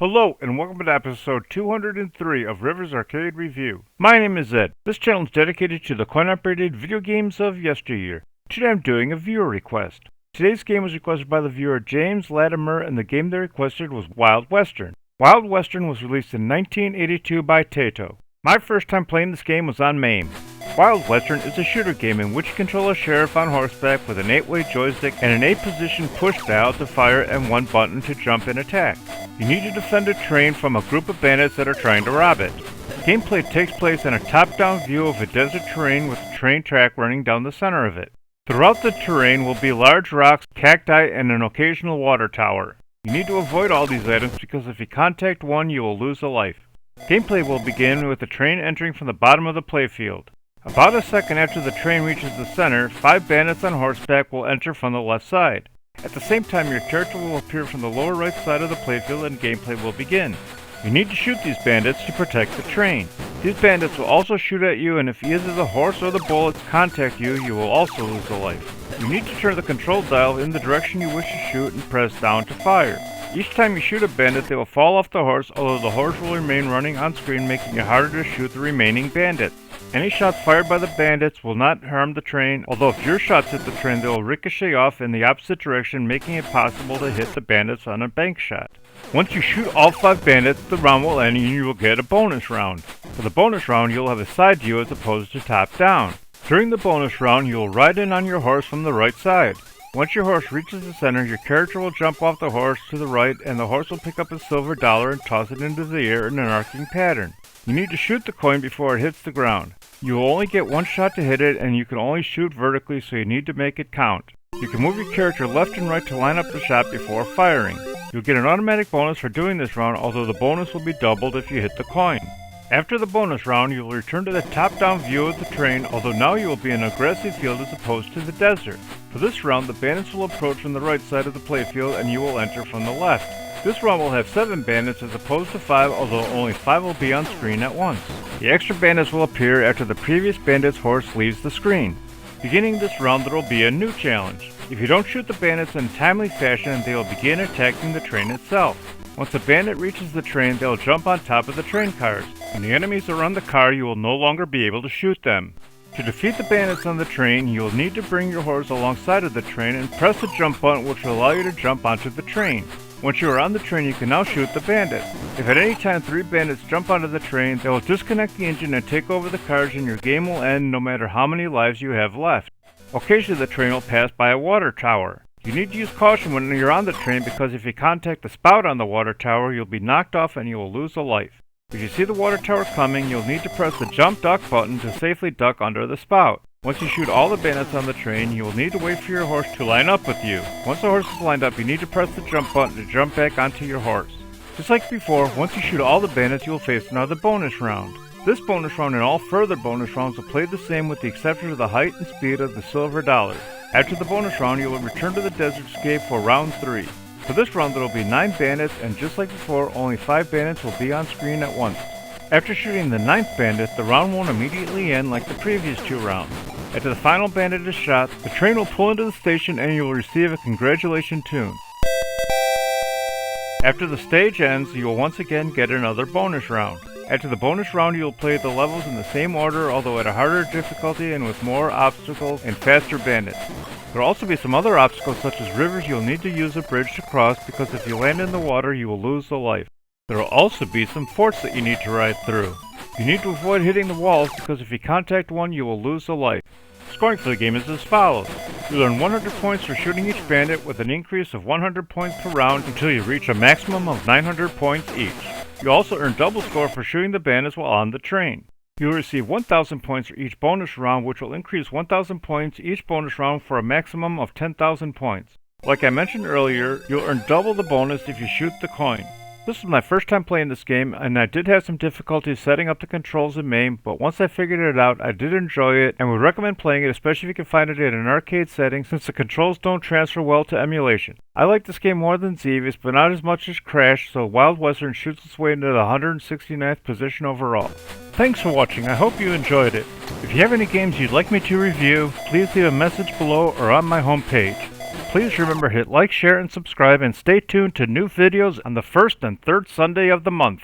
Hello, and welcome to episode 203 of Rivers Arcade Review. My name is Ed. This channel is dedicated to the coin-operated video games of yesteryear. Today I'm doing a viewer request. Today's game was requested by the viewer James Latimer, and the game they requested was Wild Western. Wild Western was released in 1982 by Taito. My first time playing this game was on MAME. Wild Western is a shooter game in which you control a sheriff on horseback with an 8-way joystick and an 8-position push dial to fire and 1 button to jump and attack. You need to defend a train from a group of bandits that are trying to rob it. Gameplay takes place in a top-down view of a desert terrain with a train track running down the center of it. Throughout the terrain will be large rocks, cacti, and an occasional water tower. You need to avoid all these items because if you contact one, you will lose a life. Gameplay will begin with the train entering from the bottom of the playfield. About a second after the train reaches the center, 5 bandits on horseback will enter from the left side. At the same time, your character will appear from the lower right side of the playfield and gameplay will begin. You need to shoot these bandits to protect the train. These bandits will also shoot at you, and if either the horse or the bullets contact you, you will also lose a life. You need to turn the control dial in the direction you wish to shoot and press down to fire. Each time you shoot a bandit, they will fall off the horse, although the horse will remain running on screen, making it harder to shoot the remaining bandits. Any shots fired by the bandits will not harm the train, although if your shots hit the train, they will ricochet off in the opposite direction, making it possible to hit the bandits on a bank shot. Once you shoot all 5 bandits, the round will end and you will get a bonus round. For the bonus round, you'll have a side view as opposed to top down. During the bonus round, you will ride in on your horse from the right side. Once your horse reaches the center, your character will jump off the horse to the right, and the horse will pick up a silver dollar and toss it into the air in an arcing pattern. You need to shoot the coin before it hits the ground. You will only get 1 shot to hit it, and you can only shoot vertically, so you need to make it count. You can move your character left and right to line up the shot before firing. You'll get an automatic bonus for doing this round, although the bonus will be doubled if you hit the coin. After the bonus round, you will return to the top-down view of the train, although now you will be in a grassy field as opposed to the desert. For this round, the bandits will approach from the right side of the playfield, and you will enter from the left. This round will have 7 bandits as opposed to 5, although only 5 will be on screen at once. The extra bandits will appear after the previous bandit's horse leaves the screen. Beginning this round, there will be a new challenge. If you don't shoot the bandits in a timely fashion, they will begin attacking the train itself. Once a bandit reaches the train, they'll jump on top of the train cars. When the enemies are on the car, you will no longer be able to shoot them. To defeat the bandits on the train, you will need to bring your horse alongside of the train and press the jump button, which will allow you to jump onto the train. Once you are on the train, you can now shoot the bandits. If at any time 3 bandits jump onto the train, they will disconnect the engine and take over the cars, and your game will end no matter how many lives you have left. Occasionally the train will pass by a water tower. You need to use caution when you're on the train because if you contact the spout on the water tower, you'll be knocked off and you will lose a life. If you see the water tower coming, you'll need to press the jump duck button to safely duck under the spout. Once you shoot all the bandits on the train, you will need to wait for your horse to line up with you. Once the horse is lined up, you need to press the jump button to jump back onto your horse. Just like before, once you shoot all the bandits, you will face another bonus round. This bonus round and all further bonus rounds will play the same with the exception of the height and speed of the silver dollar. After the bonus round, you will return to the desert scape for round 3. For this round, there will be 9 bandits, and just like before, only 5 bandits will be on screen at once. After shooting the 9th bandit, the round won't immediately end like the previous 2 rounds. After the final bandit is shot, the train will pull into the station and you will receive a congratulation tune. After the stage ends, you will once again get another bonus round. After the bonus round, you will play the levels in the same order, although at a harder difficulty and with more obstacles and faster bandits. There will also be some other obstacles such as rivers you'll need to use a bridge to cross because if you land in the water, you will lose a life. There will also be some forts that you need to ride through. You need to avoid hitting the walls because if you contact one, you will lose a life. Scoring for the game is as follows. You earn 100 points for shooting each bandit with an increase of 100 points per round until you reach a maximum of 900 points each. You also earn double score for shooting the bandits while on the train. You will receive 1,000 points for each bonus round, which will increase 1,000 points each bonus round for a maximum of 10,000 points. Like I mentioned earlier, you'll earn double the bonus if you shoot the coin. This was my first time playing this game, and I did have some difficulty setting up the controls in MAME, but once I figured it out, I did enjoy it, and would recommend playing it, especially if you can find it in an arcade setting, since the controls don't transfer well to emulation. I like this game more than Xevious, but not as much as Crash, so Wild Western shoots its way into the 169th position overall. Thanks for watching, I hope you enjoyed it. If you have any games you'd like me to review, please leave a message below or on my homepage. Please remember to hit like, share, and subscribe, and stay tuned to new videos on the first and third Sunday of the month.